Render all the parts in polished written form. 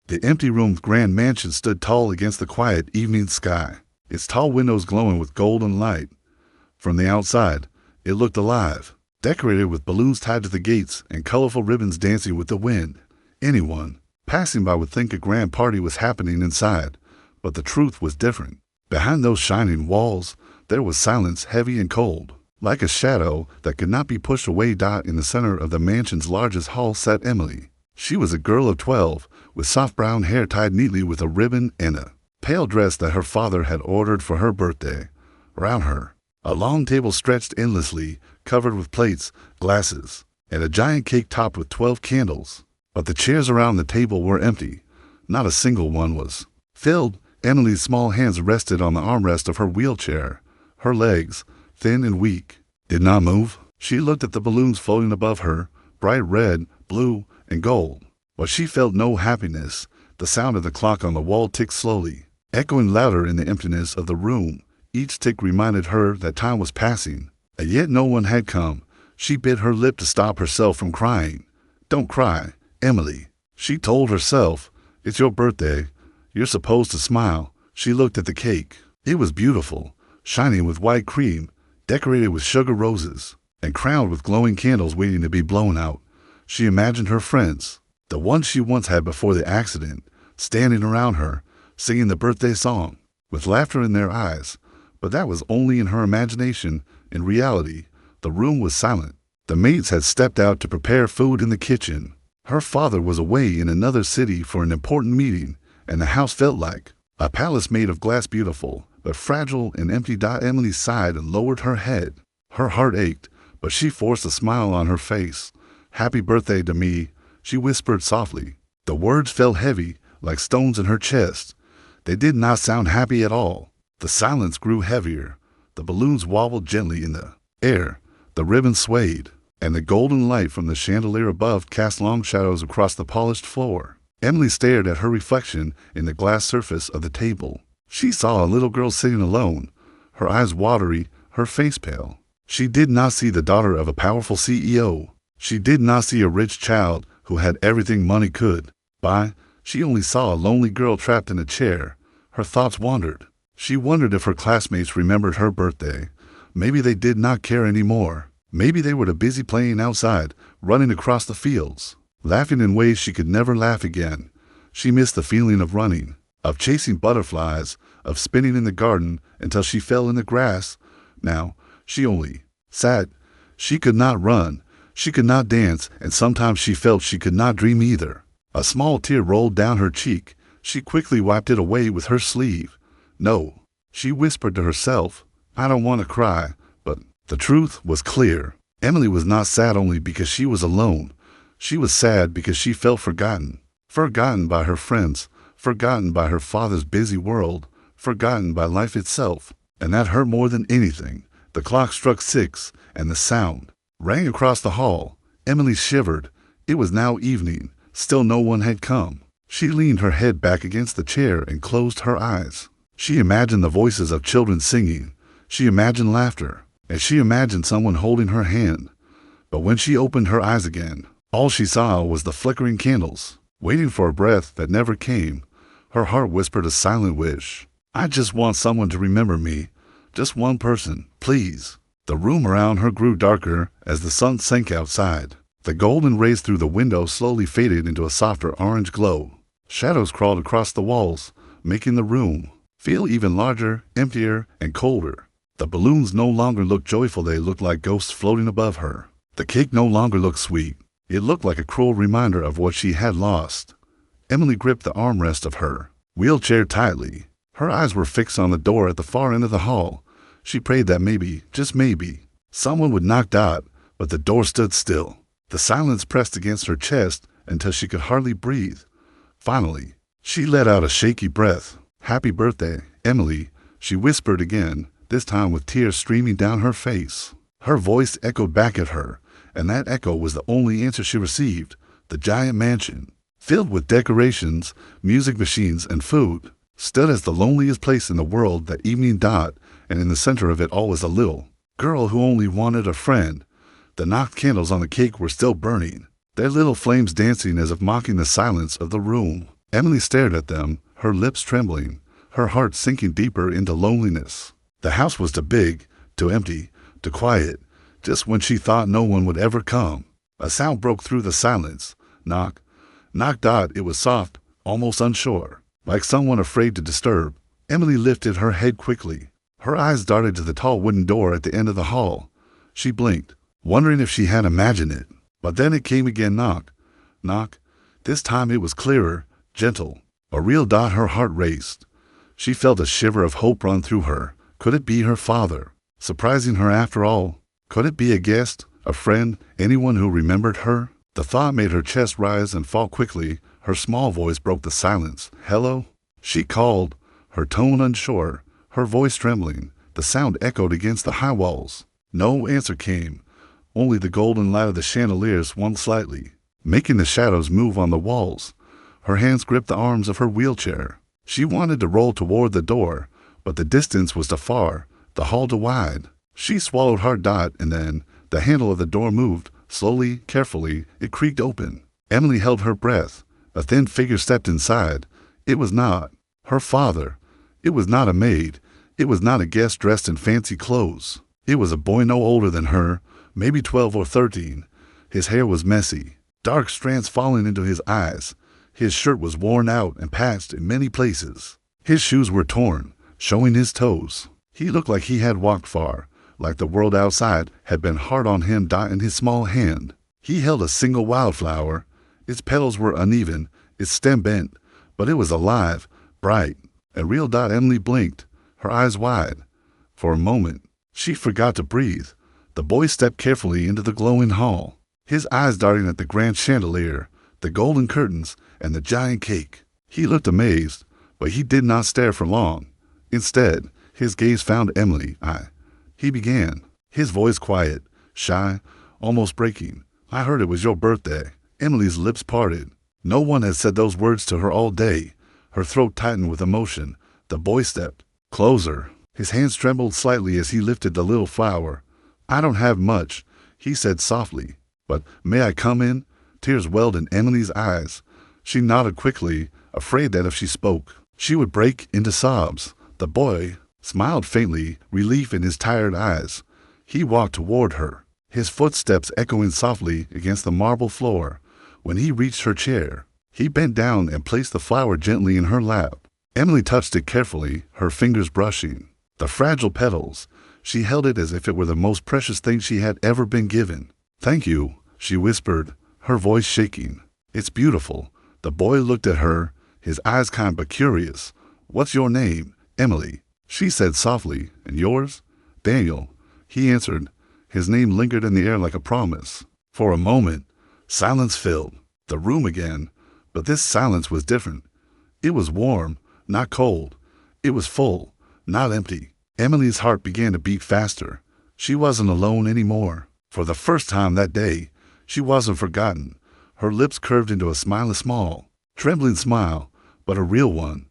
The empty room's grand mansion stood tall against the quiet evening sky, its tall windows glowing with golden light. From the outside, it looked alive, decorated with balloons tied to the gates and colorful ribbons dancing with the wind. Anyone passing by would think a grand party was happening inside, but the truth was different. Behind those shining walls, there was silence heavy and cold. Like a shadow that could not be pushed away. In the center of the mansion's largest hall sat Emily. She was a girl of 12, with soft brown hair tied neatly with a ribbon and a pale dress that her father had ordered for her birthday. Around her, a long table stretched endlessly, covered with plates, glasses, and a giant cake topped with 12 candles. But the chairs around the table were empty. Not a single one was filled. Emily's small hands rested on the armrest of her wheelchair. Her legs, thin and weak, did not move. She looked at the balloons floating above her, bright red, blue, and gold. But she felt no happiness. The sound of the clock on the wall ticked slowly, echoing louder in the emptiness of the room. Each tick reminded her that time was passing, and yet no one had come. She bit her lip to stop herself from crying. "Don't cry, Emily," she told herself. "It's your birthday. You're supposed to smile." She looked at the cake. It was beautiful, shining with white cream, decorated with sugar roses, and crowned with glowing candles waiting to be blown out. She imagined her friends, the ones she once had before the accident, standing around her, singing the birthday song, with laughter in their eyes. But that was only in her imagination. In reality, the room was silent. The maids had stepped out to prepare food in the kitchen. Her father was away in another city for an important meeting, and the house felt like a palace made of glass, beautiful, but fragile and empty. Emily sighed and lowered her head. Her heart ached, but she forced a smile on her face. "Happy birthday to me," she whispered softly. The words fell heavy, like stones in her chest. They did not sound happy at all. The silence grew heavier. The balloons wobbled gently in the air. The ribbons swayed, and the golden light from the chandelier above cast long shadows across the polished floor. Emily stared at her reflection in the glass surface of the table. She saw a little girl sitting alone, her eyes watery, her face pale. She did not see the daughter of a powerful CEO. She did not see a rich child who had everything money could buy. She only saw a lonely girl trapped in a chair. Her thoughts wandered. She wondered if her classmates remembered her birthday. Maybe they did not care anymore. Maybe they were too busy playing outside, running across the fields, laughing in ways she could never laugh again. She missed the feeling of running, of chasing butterflies, of spinning in the garden until she fell in the grass. Now, she only sat. She could not run. She could not dance, and sometimes she felt she could not dream either. A small tear rolled down her cheek. She quickly wiped it away with her sleeve. "No," she whispered to herself. "I don't want to cry." But the truth was clear. Emily was not sad only because she was alone. She was sad because she felt forgotten. Forgotten by her friends, forgotten by her father's busy world, forgotten by life itself. And that hurt more than anything. The clock struck 6, and the sound rang across the hall. Emily shivered. It was now evening. Still no one had come. She leaned her head back against the chair and closed her eyes. She imagined the voices of children singing. She imagined laughter, and she imagined someone holding her hand. But when she opened her eyes again, all she saw was the flickering candles, waiting for a breath that never came. Her heart whispered a silent wish. "I just want someone to remember me. Just one person, please." The room around her grew darker as the sun sank outside. The golden rays through the window slowly faded into a softer orange glow. Shadows crawled across the walls, making the room feel even larger, emptier, and colder. The balloons no longer looked joyful. They looked like ghosts floating above her. The cake no longer looked sweet. It looked like a cruel reminder of what she had lost. Emily gripped the armrest of her wheelchair tightly. Her eyes were fixed on the door at the far end of the hall. She prayed that maybe, just maybe, someone would knock. But the door stood still. The silence pressed against her chest until she could hardly breathe. Finally, she let out a shaky breath. "Happy birthday, Emily," she whispered again, this time with tears streaming down her face. Her voice echoed back at her, and that echo was the only answer she received. The giant mansion, filled with decorations, music machines, and food, stood as the loneliest place in the world that evening. And in the center of it all was a little girl who only wanted a friend. The knocked candles on the cake were still burning, their little flames dancing as if mocking the silence of the room. Emily stared at them, her lips trembling, her heart sinking deeper into loneliness. The house was too big, too empty, too quiet, just when she thought no one would ever come. A sound broke through the silence. Knock. Knock. It was soft, almost unsure, like someone afraid to disturb. Emily lifted her head quickly. Her eyes darted to the tall wooden door at the end of the hall. She blinked, wondering if she had imagined it. But then it came again. Knock. Knock. This time it was clearer, gentle. A real. Her heart raced. She felt a shiver of hope run through her. Could it be her father, surprising her after all? Could it be a guest, a friend, anyone who remembered her? The thought made her chest rise and fall quickly. Her small voice broke the silence. Hello? She called, her tone unsure, her voice trembling. The sound echoed against the high walls. No answer came. Only the golden light of the chandelier swung slightly, making the shadows move on the walls. Her hands gripped the arms of her wheelchair. She wanted to roll toward the door, but the distance was too far, the hall too wide. She swallowed hard. And then the handle of the door moved. Slowly, carefully, it creaked open. Emily held her breath. A thin figure stepped inside. It was not her father. It was not a maid. It was not a guest dressed in fancy clothes. It was a boy no older than her, maybe 12 or 13. His hair was messy, dark strands falling into his eyes. His shirt was worn out and patched in many places. His shoes were torn, showing his toes. He looked like he had walked far, like the world outside had been hard on him. In his small hand, he held a single wildflower. Its petals were uneven, its stem bent, but it was alive, bright, and real. Emily blinked, her eyes wide. For a moment, she forgot to breathe. The boy stepped carefully into the glowing hall, his eyes darting at the grand chandelier, the golden curtains, and the giant cake. He looked amazed, but he did not stare for long. Instead, his gaze found Emily. He began, his voice quiet, shy, almost breaking. I heard it was your birthday. Emily's lips parted. No one had said those words to her all day. Her throat tightened with emotion. The boy stepped closer. His hands trembled slightly as he lifted the little flower. I don't have much, he said softly, but may I come in? Tears welled in Emily's eyes. She nodded quickly, afraid that if she spoke, she would break into sobs. The boy smiled faintly, relief in his tired eyes. He walked toward her, his footsteps echoing softly against the marble floor. When he reached her chair, he bent down and placed the flower gently in her lap. Emily touched it carefully, her fingers brushing the fragile petals. She held it as if it were the most precious thing she had ever been given. Thank you, she whispered, her voice shaking. It's beautiful. The boy looked at her, his eyes kind but curious. What's your name? Emily, she said softly. And yours? Daniel, he answered. His name lingered in the air like a promise. For a moment, silence filled the room again, but this silence was different. It was warm, not cold. It was full, not empty. Emily's heart began to beat faster. She wasn't alone anymore. For the first time that day, she wasn't forgotten. Her lips curved into a small, trembling smile, but a real one.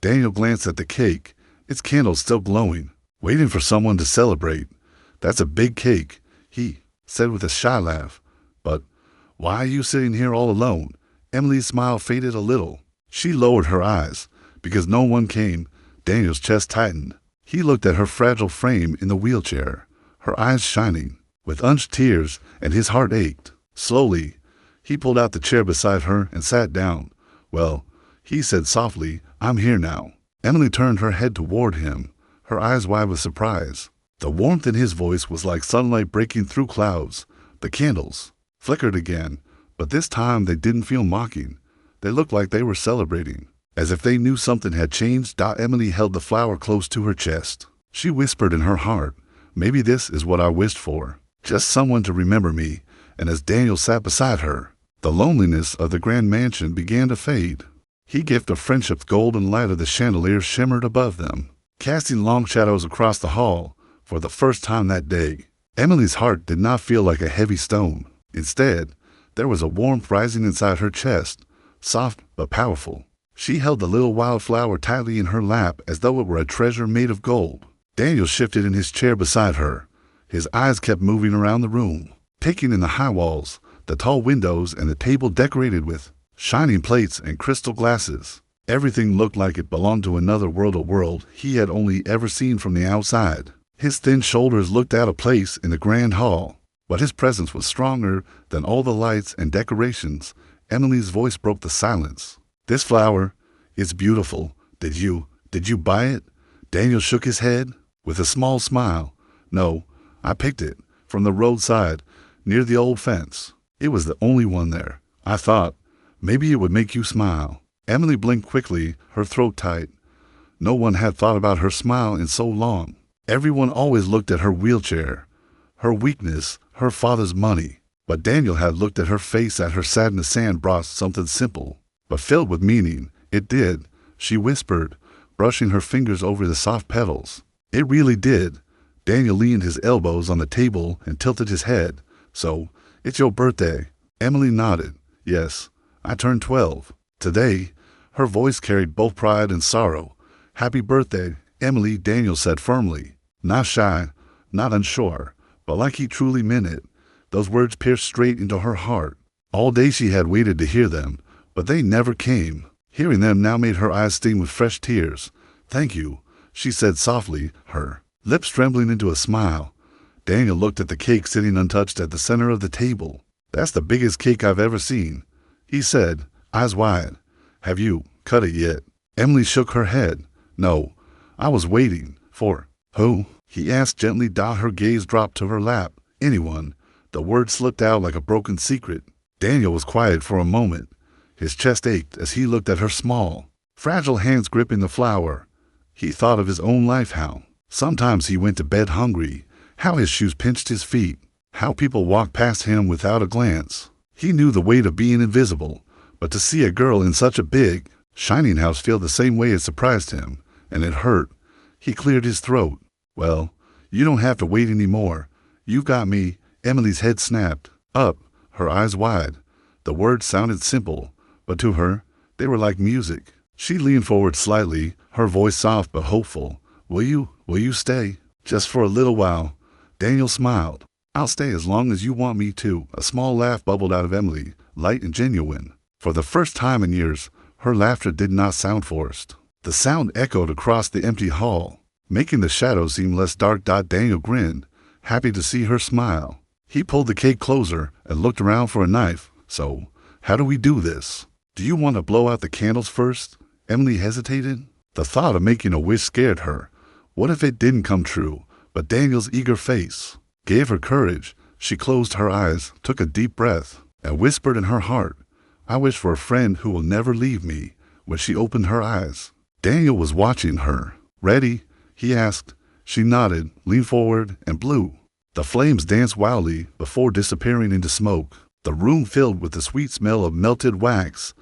Daniel glanced at the cake, its candles still glowing, waiting for someone to celebrate. That's a big cake, he said with a shy laugh. But why are you sitting here all alone? Emily's smile faded a little. She lowered her eyes. Because no one came. Daniel's chest tightened. He looked at her fragile frame in the wheelchair, her eyes shining with unshed tears, and his heart ached. Slowly, he pulled out the chair beside her and sat down. Well, he said softly, I'm here now. Emily turned her head toward him, her eyes wide with surprise. The warmth in his voice was like sunlight breaking through clouds. The candles flickered again, but this time they didn't feel mocking. They looked like they were celebrating, as if they knew something had changed. Emily held the flower close to her chest. She whispered in her heart, maybe this is what I wished for. Just someone to remember me. And as Daniel sat beside her, the loneliness of the grand mansion began to fade. He gift of friendship's golden light of the chandelier shimmered above them, casting long shadows across the hall. For the first time that day, Emily's heart did not feel like a heavy stone. Instead, there was a warmth rising inside her chest, soft but powerful. She held the little wildflower tightly in her lap as though it were a treasure made of gold. Daniel shifted in his chair beside her. His eyes kept moving around the room, taking in the high walls, the tall windows, and the table decorated with shining plates and crystal glasses. Everything looked like it belonged to another world, a world he had only ever seen from the outside. His thin shoulders looked out of place in the grand hall, but his presence was stronger than all the lights and decorations. Emily's voice broke the silence. "This flower, it's beautiful. Did you buy it?" Daniel shook his head with a small smile. "No, I picked it from the roadside near the old fence. It was the only one there. I thought maybe it would make you smile." Emily blinked quickly, her throat tight. No one had thought about her smile in so long. Everyone always looked at her wheelchair, her weakness, her father's money. But Daniel had looked at her face, at her sadness, and brought something simple, but filled with meaning. "It did," she whispered, brushing her fingers over the soft petals. "It really did." Daniel leaned his elbows on the table and tilted his head. "So, it's your birthday?" Emily nodded. "Yes, I turned 12. Today." Her voice carried both pride and sorrow. "Happy birthday, Emily," Daniel said firmly. Not shy, not unsure, but like he truly meant it. Those words pierced straight into her heart. All day she had waited to hear them, but they never came. Hearing them now made her eyes sting with fresh tears. "Thank you," she said softly, her lips trembling into a smile. Daniel looked at the cake sitting untouched at the center of the table. "That's the biggest cake I've ever seen," he said, eyes wide. "Have you cut it yet?" Emily shook her head. "No, I was waiting for—" "Who?" he asked gently. Her gaze dropped to her lap. "Anyone." The word slipped out like a broken secret. Daniel was quiet for a moment. His chest ached as he looked at her small, fragile hands gripping the flower. He thought of his own life, how sometimes he went to bed hungry, how his shoes pinched his feet, how people walked past him without a glance. He knew the weight of being invisible, but to see a girl in such a big, shining house feel the same way, it surprised him, and it hurt. He cleared his throat. "Well, you don't have to wait anymore. You've got me." Emily's head snapped up, her eyes wide. The words sounded simple, but to her, they were like music. She leaned forward slightly, her voice soft but hopeful. Will you stay? Just for a little while." Daniel smiled. "I'll stay as long as you want me to." A small laugh bubbled out of Emily, light and genuine. For the first time in years, her laughter did not sound forced. The sound echoed across the empty hall, making the shadows seem less dark. Daniel grinned, happy to see her smile. He pulled the cake closer and looked around for a knife. "So, how do we do this? Do you want to blow out the candles first?" Emily hesitated. The thought of making a wish scared her. What if it didn't come true? But Daniel's eager face gave her courage. She closed her eyes, took a deep breath, and whispered in her heart, "I wish for a friend who will never leave me." When she opened her eyes, Daniel was watching her. "Ready?" he asked. She nodded, leaned forward, and blew. The flames danced wildly before disappearing into smoke. The room filled with the sweet smell of melted wax.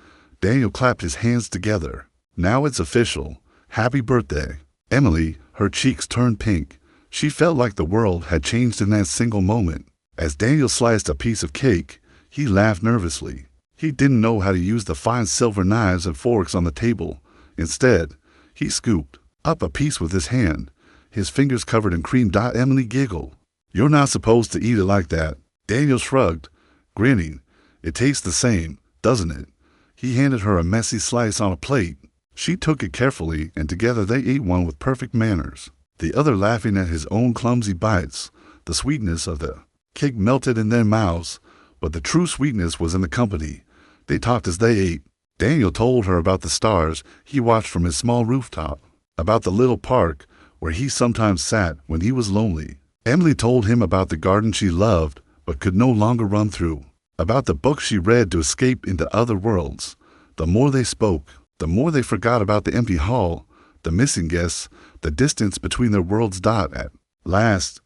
Daniel clapped his hands together. "Now it's official. Happy birthday." Emily, her cheeks turned pink. She felt like the world had changed in that single moment. As Daniel sliced a piece of cake, he laughed nervously. He didn't know how to use the fine silver knives and forks on the table. Instead, he scooped up a piece with his hand, his fingers covered in cream. Emily giggled. "You're not supposed to eat it like that." Daniel shrugged, grinning. "It tastes the same, doesn't it?" He handed her a messy slice on a plate. She took it carefully, and together they ate one with perfect manners, the other laughing at his own clumsy bites. The sweetness of the cake melted in their mouths, but the true sweetness was in the company. They talked as they ate. Daniel told her about the stars he watched from his small rooftop, about the little park where he sometimes sat when he was lonely. Emily told him about the garden she loved but could no longer run through, about the books she read to escape into other worlds. The more they spoke, the more they forgot about the empty hall, the missing guests, the distance between their worlds. At last,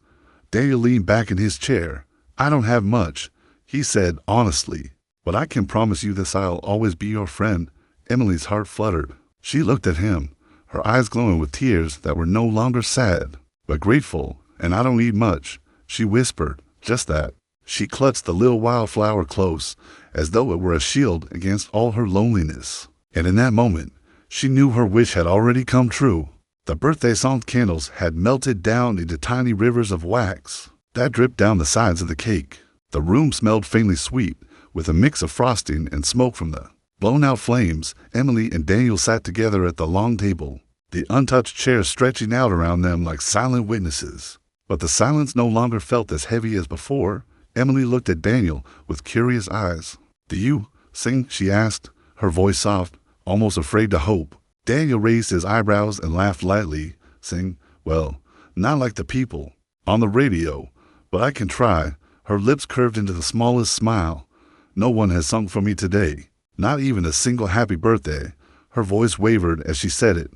Daniel leaned back in his chair. "I don't have much," he said honestly, "but I can promise you this: I'll always be your friend." Emily's heart fluttered. She looked at him, her eyes glowing with tears that were no longer sad, but grateful. "And I don't need much," she whispered, "just that." She clutched the little wildflower close, as though it were a shield against all her loneliness. And in that moment, she knew her wish had already come true. The birthday scent candles had melted down into tiny rivers of wax that dripped down the sides of the cake. The room smelled faintly sweet, with a mix of frosting and smoke from the blown-out flames, Emily and Daniel sat together at the long table, the untouched chairs stretching out around them like silent witnesses. But the silence no longer felt as heavy as before. Emily looked at Daniel with curious eyes. "Do you sing?" she asked, her voice soft, almost afraid to hope. Daniel raised his eyebrows and laughed lightly. "Sing? Well, not like the people on the radio, but I can try." Her lips curved into the smallest smile. "No one has sung for me today, not even a single happy birthday." Her voice wavered as she said it,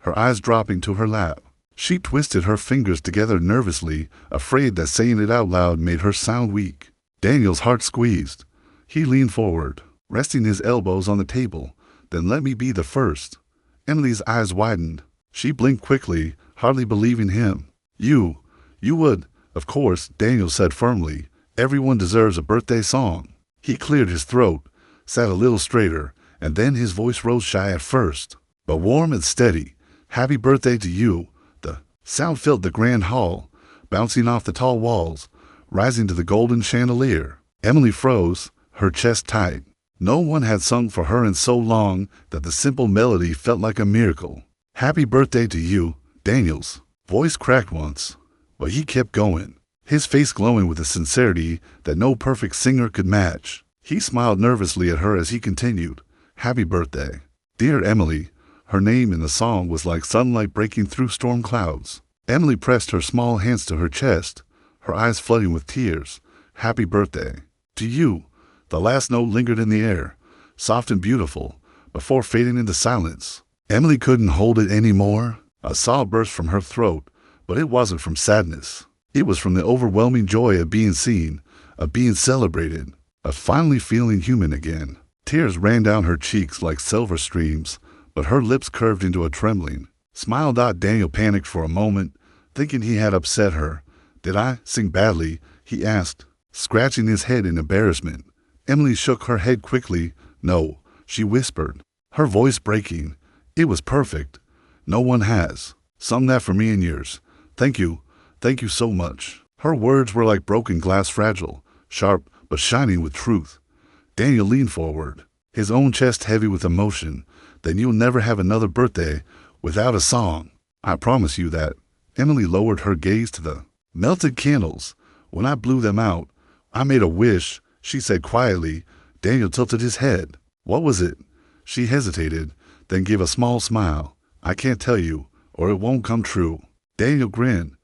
her eyes dropping to her lap. She twisted her fingers together nervously, afraid that saying it out loud made her sound weak. Daniel's heart squeezed. He leaned forward, resting his elbows on the table. "Then let me be the first." Emily's eyes widened. She blinked quickly, hardly believing him. You would." "Of course," Daniel said firmly. "Everyone deserves a birthday song." He cleared his throat, sat a little straighter, and then his voice rose shy at first, but warm and steady. "Happy birthday to you." The sound filled the grand hall, bouncing off the tall walls, rising to the golden chandelier. Emily froze, her chest tight. No one had sung for her in so long that the simple melody felt like a miracle. "Happy birthday to you." Daniel's voice cracked once, but he kept going, his face glowing with a sincerity that no perfect singer could match. He smiled nervously at her as he continued, "Happy birthday, dear Emily." Her name in the song was like sunlight breaking through storm clouds. Emily pressed her small hands to her chest, her eyes flooding with tears. "Happy birthday to you." The last note lingered in the air, soft and beautiful, before fading into silence. Emily couldn't hold it anymore. A sob burst from her throat, but it wasn't from sadness. It was from the overwhelming joy of being seen, of being celebrated, of finally feeling human again. Tears ran down her cheeks like silver streams, but her lips curved into a trembling smile. Daniel panicked for a moment, thinking he had upset her. "Did I sing badly?" he asked, scratching his head in embarrassment. Emily shook her head quickly. "No," she whispered, her voice breaking. "It was perfect. No one has sung that for me in years. Thank you so much." Her words were like broken glass, fragile, sharp, but shining with truth. Daniel leaned forward, his own chest heavy with emotion. "Then you'll never have another birthday without a song. I promise you that." Emily lowered her gaze to the melted candles. "When I blew them out, I made a wish," she said quietly. Daniel tilted his head. "What was it?" She hesitated, then gave a small smile. "I can't tell you, or it won't come true." Daniel grinned.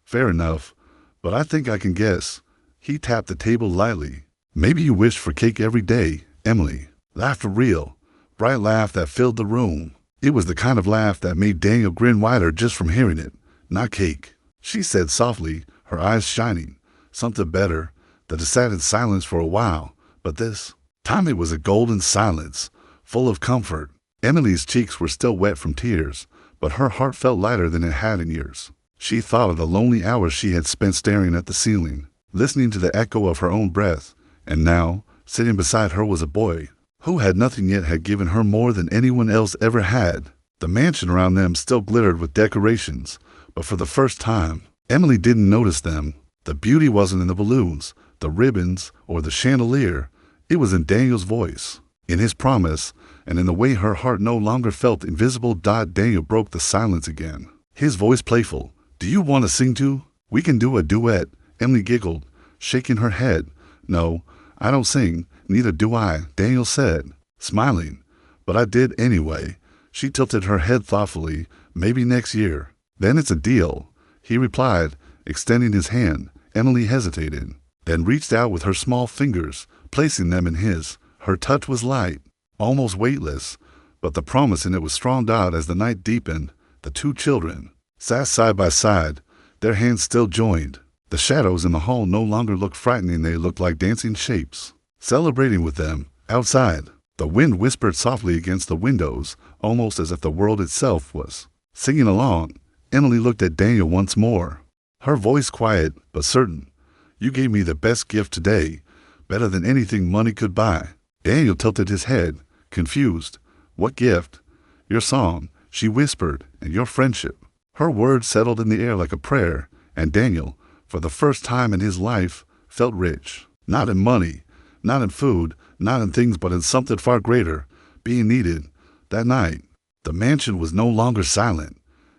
"Fair enough, but I think I can guess." He tapped the table lightly. "Maybe you wished for cake every day." Emily laughed a real, bright laugh that filled the room. It was the kind of laugh that made Daniel grin wider just from hearing it. "Not cake," she said softly, her eyes shining. "Something better." The decided silence for a while, but this time it was a golden silence, full of comfort. Emily's cheeks were still wet from tears, but her heart felt lighter than it had in years. She thought of the lonely hours she had spent staring at the ceiling, listening to the echo of her own breath, and now, sitting beside her was a boy who had nothing yet had given her more than anyone else ever had. The mansion around them still glittered with decorations, but for the first time, Emily didn't notice them. The beauty wasn't in the balloons, the ribbons, or the chandelier. It was in Daniel's voice, in his promise, and in the way her heart no longer felt invisible. Daniel broke the silence again, his voice playful. "Do you want to sing too? We can do a duet." Emily giggled, shaking her head. "No, I don't sing, neither do I," Daniel said, smiling. "But I did anyway." She tilted her head thoughtfully. "Maybe next year." "Then it's a deal," he replied, extending his hand. Emily hesitated, then reached out with her small fingers, placing them in his. Her touch was light, almost weightless, but the promise in it was strong. As the night deepened, the two children sat side by side, their hands still joined. The shadows in the hall no longer looked frightening, they looked like dancing shapes, celebrating with them. Outside, the wind whispered softly against the windows, almost as if the world itself was singing along. Emily looked at Daniel once more, her voice quiet but certain. "You gave me the best gift today, better than anything money could buy." Daniel tilted his head, confused. "What gift?" "Your song," she whispered, "and your friendship." Her words settled in the air like a prayer, and Daniel, for the first time in his life, felt rich. Not in money, not in food, not in things, but in something far greater. being needed. That night, the mansion was no longer silent.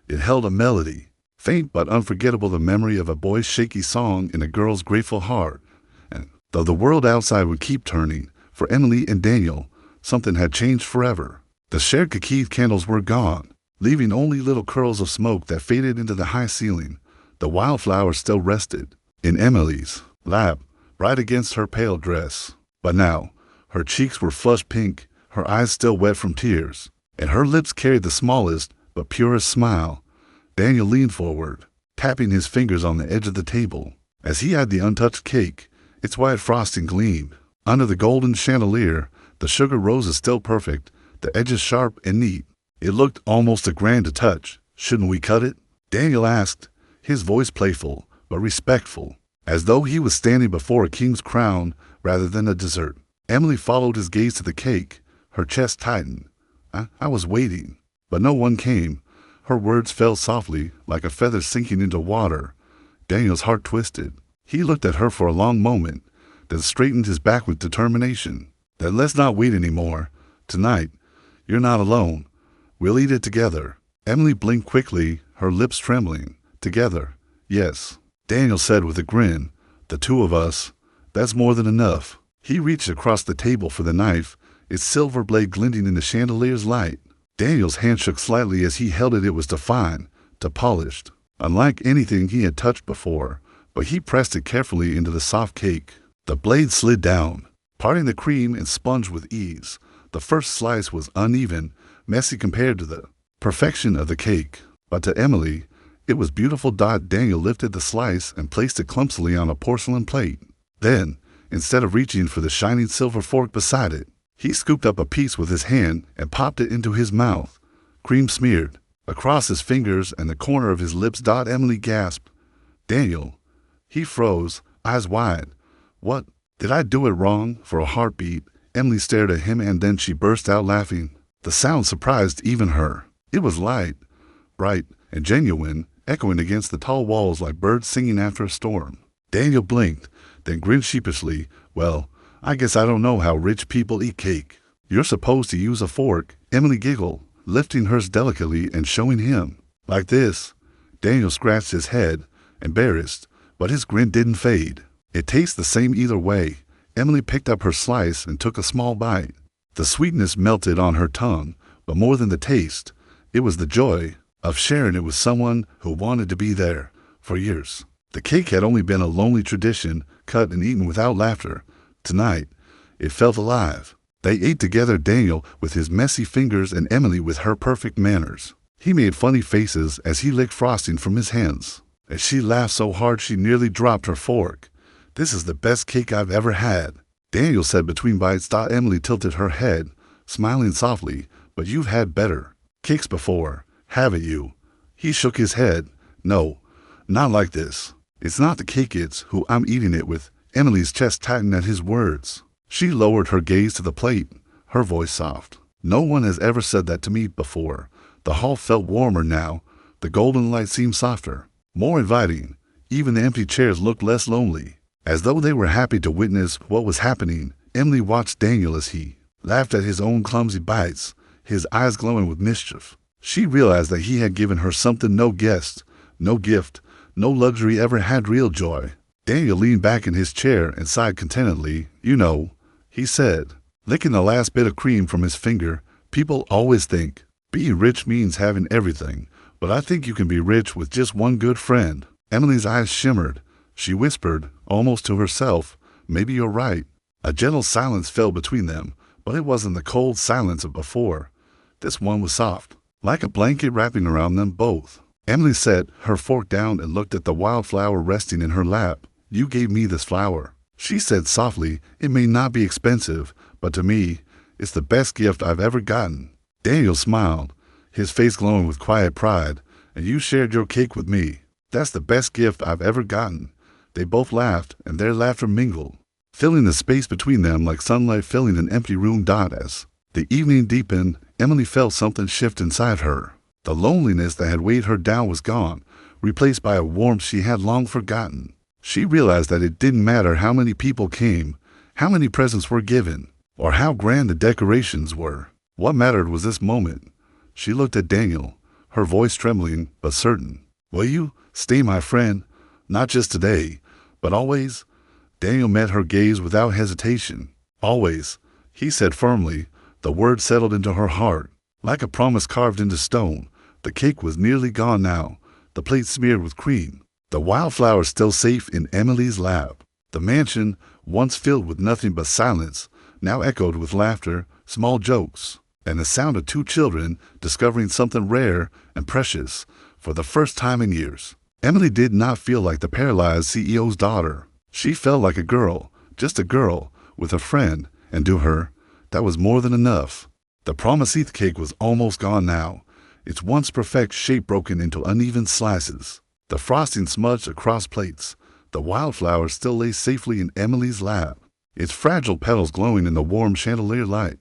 It held a melody, faint but unforgettable, the memory of a boy's shaky song in a girl's grateful heart. And though the world outside would keep turning, for Emily and Daniel, something had changed forever. The shared Kaki candles were gone, leaving only little curls of smoke that faded into the high ceiling. The wildflowers still rested in Emily's lap, bright against her pale dress. But now, her cheeks were flushed pink, her eyes still wet from tears, and her lips carried the smallest but purest smile. Daniel leaned forward, tapping his fingers on the edge of the table. As he eyed the untouched cake, its white frosting gleamed. Under the golden chandelier, the sugar roses still perfect, the edges sharp and neat. It looked almost a grand to touch. Shouldn't we cut it? Daniel asked, his voice playful but respectful, as though he was standing before a king's crown rather than a dessert. Emily followed his gaze to the cake, her chest tightened. I was waiting, but no one came. Her words fell softly, like a feather sinking into water. Daniel's heart twisted. He looked at her for a long moment, then straightened his back with determination. Then let's not wait anymore. Tonight, you're not alone. We'll eat it together. Emily blinked quickly, her lips trembling. Together, yes, Daniel said with a grin. The two of us, that's more than enough. He reached across the table for the knife, its silver blade glinting in the chandelier's light. Daniel's hand shook slightly as he held it. It was fine, polished, unlike anything he had touched before, but he pressed it carefully into the soft cake. The blade slid down, parting the cream and sponge with ease. The first slice was uneven, messy compared to the perfection of the cake, but to Emily, it was beautiful. Daniel lifted the slice and placed it clumsily on a porcelain plate. Then, instead of reaching for the shining silver fork beside it, he scooped up a piece with his hand and popped it into his mouth. Cream smeared across his fingers and the corner of his lips. Emily gasped. Daniel. He froze, eyes wide. What? Did I do it wrong? For a heartbeat, Emily stared at him and then she burst out laughing. The sound surprised even her. It was light, bright, and genuine, echoing against the tall walls like birds singing after a storm. Daniel blinked, then grinned sheepishly. Well, I guess I don't know how rich people eat cake. You're supposed to use a fork, Emily giggled, lifting hers delicately and showing him. Like this. Daniel scratched his head, embarrassed, but his grin didn't fade. It tastes the same either way. Emily picked up her slice and took a small bite. The sweetness melted on her tongue, but more than the taste, it was the joy of sharing it with someone who wanted to be there for years. The cake had only been a lonely tradition, cut and eaten without laughter. Tonight, it felt alive. They ate together, Daniel with his messy fingers and Emily with her perfect manners. He made funny faces as he licked frosting from his hands. As she laughed so hard she nearly dropped her fork. This is the best cake I've ever had, Daniel said between bites. Emily tilted her head, smiling softly. But you've had better cakes before, haven't you? He shook his head. No, not like this. It's not the cake, it's who I'm eating it with. Emily's chest tightened at his words. She lowered her gaze to the plate, her voice soft. No one has ever said that to me before. The hall felt warmer now. The golden light seemed softer, more inviting. Even the empty chairs looked less lonely, as though they were happy to witness what was happening. Emily watched Daniel as he laughed at his own clumsy bites, his eyes glowing with mischief. She realized that he had given her something no guest, no gift, no luxury ever had real joy. Daniel leaned back in his chair and sighed contentedly. You know, he said, licking the last bit of cream from his finger, people always think being rich means having everything, but I think you can be rich with just one good friend. Emily's eyes shimmered. She whispered, almost to herself, maybe you're right. A gentle silence fell between them, but it wasn't the cold silence of before. This one was soft, like a blanket wrapping around them both. Emily set her fork down and looked at the wildflower resting in her lap. You gave me this flower, she said softly. It may not be expensive, but to me, it's the best gift I've ever gotten. Daniel smiled, his face glowing with quiet pride. And you shared your cake with me. That's the best gift I've ever gotten. They both laughed, and their laughter mingled, filling the space between them like sunlight filling an empty room. As the evening deepened, Emily felt something shift inside her. The loneliness that had weighed her down was gone, replaced by a warmth she had long forgotten. She realized that it didn't matter how many people came, how many presents were given, or how grand the decorations were. What mattered was this moment. She looked at Daniel, her voice trembling but certain. "Will you stay my friend? Not just today, but always?" Daniel met her gaze without hesitation. "Always," he said firmly. The word settled into her heart, like a promise carved into stone. The cake was nearly gone now, the plate smeared with cream. The wildflowers still safe in Emily's lap. The mansion, once filled with nothing but silence, now echoed with laughter, small jokes, and the sound of two children discovering something rare and precious for the first time in years. Emily did not feel like the paralyzed CEO's daughter. She felt like a girl, just a girl, with a friend, and to her, that was more than enough. The promised cake was almost gone now, its once perfect shape broken into uneven slices. The frosting smudged across plates. The wildflower still lay safely in Emily's lap, its fragile petals glowing in the warm chandelier light.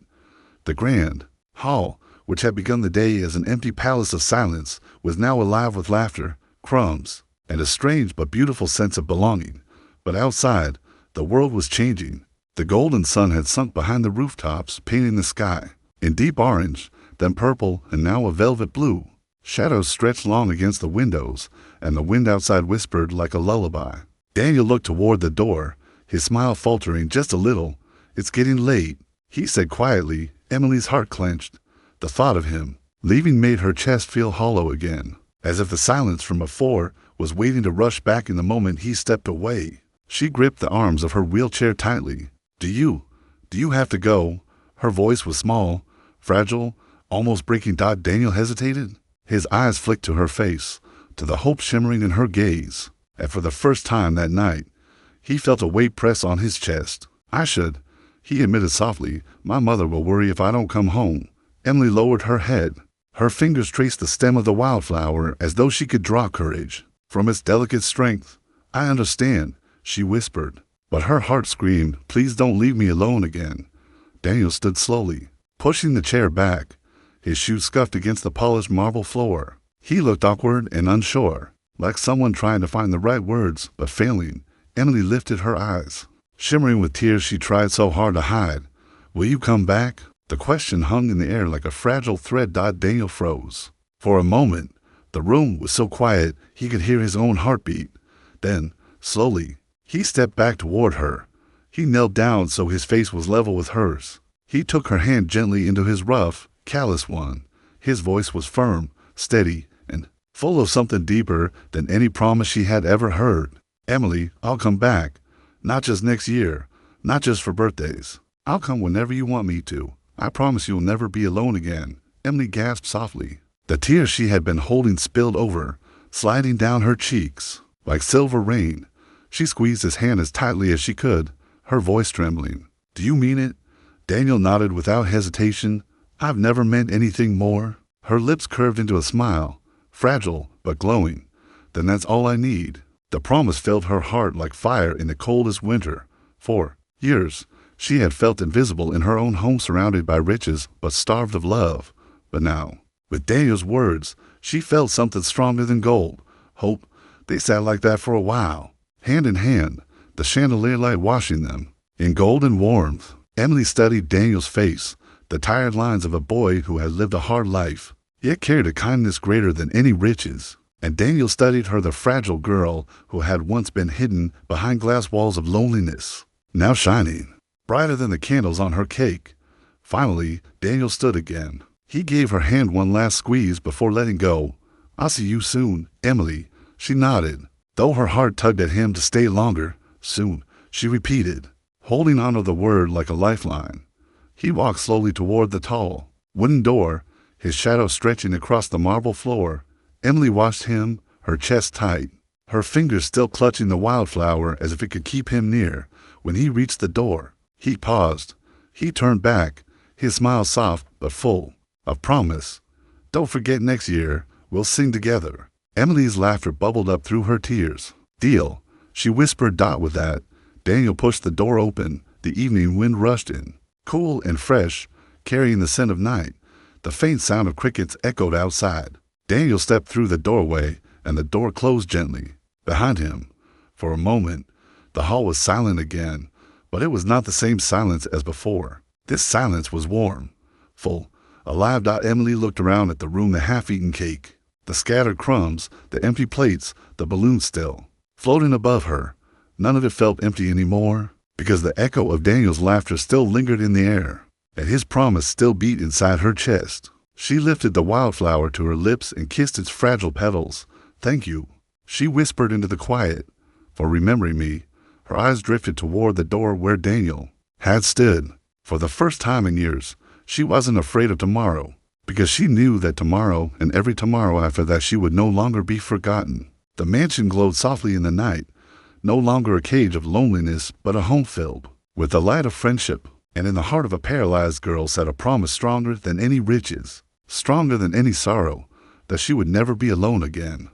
The grand hall, which had begun the day as an empty palace of silence, was now alive with laughter, crumbs, and a strange but beautiful sense of belonging. But outside, the world was changing. The golden sun had sunk behind the rooftops, painting the sky in deep orange, then purple, and now a velvet blue. Shadows stretched long against the windows, and the wind outside whispered like a lullaby. Daniel looked toward the door, his smile faltering just a little. "It's getting late," he said quietly. Emily's heart clenched. The thought of him leaving made her chest feel hollow again, as if the silence from before was waiting to rush back in the moment he stepped away. She gripped the arms of her wheelchair tightly. Do you have to go?" Her voice was small, fragile, almost breaking. Daniel hesitated. His eyes flicked to her face, to the hope shimmering in her gaze. And for the first time that night, he felt a weight press on his chest. "I should," he admitted softly. "My mother will worry if I don't come home." Emily lowered her head. Her fingers traced the stem of the wildflower as though she could draw courage from its delicate strength. "I understand," she whispered. But her heart screamed, "Please don't leave me alone again." Daniel stood slowly, pushing the chair back, his shoes scuffed against the polished marble floor. He looked awkward and unsure, like someone trying to find the right words, but failing. Emily lifted her eyes, shimmering with tears she tried so hard to hide. "Will you come back?" The question hung in the air like a fragile thread. Daniel froze. For a moment, the room was so quiet he could hear his own heartbeat. Then, slowly, he stepped back toward her. He knelt down so his face was level with hers. He took her hand gently into his rough, callous one. His voice was firm, steady, and full of something deeper than any promise she had ever heard. "Emily, I'll come back. Not just next year, not just for birthdays. I'll come whenever you want me to. I promise you'll never be alone again." Emily gasped softly. The tears she had been holding spilled over, sliding down her cheeks like silver rain. She squeezed his hand as tightly as she could, her voice trembling. "Do you mean it?" Daniel nodded without hesitation. "I've never meant anything more." Her lips curved into a smile, fragile but glowing. "Then that's all I need." The promise filled her heart like fire in the coldest winter. For years, she had felt invisible in her own home, surrounded by riches but starved of love. But now, with Daniel's words, she felt something stronger than gold, hope. They sat like that for a while, hand in hand, the chandelier light washing them in golden warmth. Emily studied Daniel's face, the tired lines of a boy who had lived a hard life, yet carried a kindness greater than any riches. And Daniel studied her, the fragile girl who had once been hidden behind glass walls of loneliness, now shining brighter than the candles on her cake. Finally, Daniel stood again. He gave her hand one last squeeze before letting go. "I'll see you soon, Emily." She nodded, though her heart tugged at him to stay longer. "Soon," she repeated, holding onto the word like a lifeline. He walked slowly toward the tall wooden door, his shadow stretching across the marble floor. Emily watched him, her chest tight, her fingers still clutching the wildflower as if it could keep him near. When he reached the door, he paused. He turned back, his smile soft but full of promise. "Don't forget, next year, we'll sing together." Emily's laughter bubbled up through her tears. "Deal," she whispered. With that, Daniel pushed the door open. The evening wind rushed in, cool and fresh, carrying the scent of night. The faint sound of crickets echoed outside. Daniel stepped through the doorway, and the door closed gently behind him. For a moment, the hall was silent again, but it was not the same silence as before. This silence was warm, full Alive. Emily looked around at the room, the half-eaten cake, the scattered crumbs, the empty plates, the balloon still floating above her. None of it felt empty anymore, because the echo of Daniel's laughter still lingered in the air, and his promise still beat inside her chest. She lifted the wildflower to her lips and kissed its fragile petals. "Thank you," she whispered into the quiet, "for remembering me." Her eyes drifted toward the door where Daniel had stood. For the first time in years, she wasn't afraid of tomorrow, because she knew that tomorrow and every tomorrow after that she would no longer be forgotten. The mansion glowed softly in the night, no longer a cage of loneliness, but a home filled with the light of friendship. And in the heart of a paralyzed girl sat a promise stronger than any riches, stronger than any sorrow, that she would never be alone again.